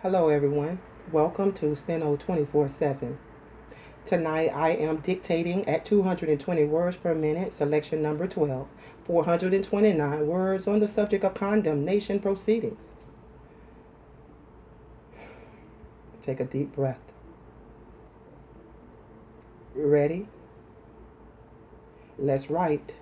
Hello everyone, welcome to STENO 24/7. Tonight I am dictating at 220 words per minute, selection number 12, 429 words on the subject of condemnation proceedings. Take a deep breath. Ready? Let's write.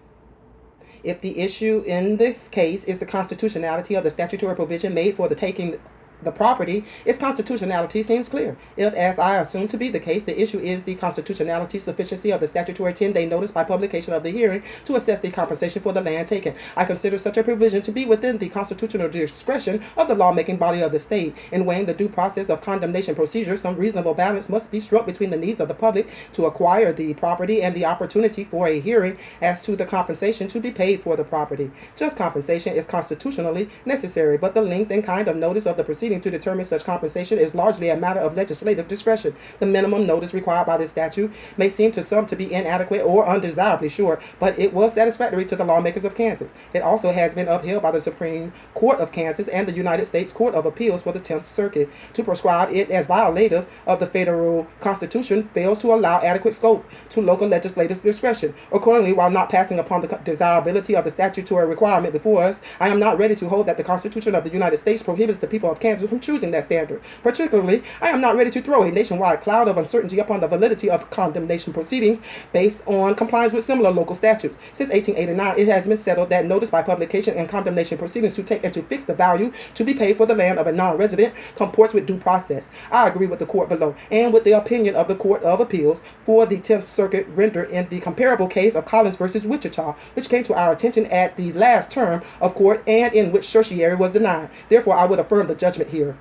If the issue in this case is the constitutionality of the statutory provision made for the taking the property, its constitutionality seems clear. If, as I assume to be the case, the issue is the constitutionality sufficiency of the statutory 10-day notice by publication of the hearing to assess the compensation for the land taken, I consider such a provision to be within the constitutional discretion of the lawmaking body of the state. In weighing the due process of condemnation procedure, some reasonable balance must be struck between the needs of the public to acquire the property and the opportunity for a hearing as to the compensation to be paid for the property. Just compensation is constitutionally necessary, but the length and kind of notice of the proceeding to determine such compensation is largely a matter of legislative discretion. The minimum notice required by this statute may seem to some to be inadequate or undesirably short, but it was satisfactory to the lawmakers of Kansas. It also has been upheld by the Supreme Court of Kansas and the United States Court of Appeals for the 10th Circuit. To prescribe it as violative of the federal Constitution fails to allow adequate scope to local legislative discretion. Accordingly, while not passing upon the desirability of the statutory requirement before us, I am not ready to hold that the Constitution of the United States prohibits the people of Kansas from choosing that standard. Particularly, I am not ready to throw a nationwide cloud of uncertainty upon the validity of condemnation proceedings based on compliance with similar local statutes. Since 1889, it has been settled that notice by publication and condemnation proceedings to take and to fix the value to be paid for the land of a non-resident comports with due process. I agree with the court below and with the opinion of the Court of Appeals for the 10th Circuit rendered in the comparable case of Collins versus Wichita, which came to our attention at the last term of court and in which certiorari was denied. Therefore, I would affirm the judgment here.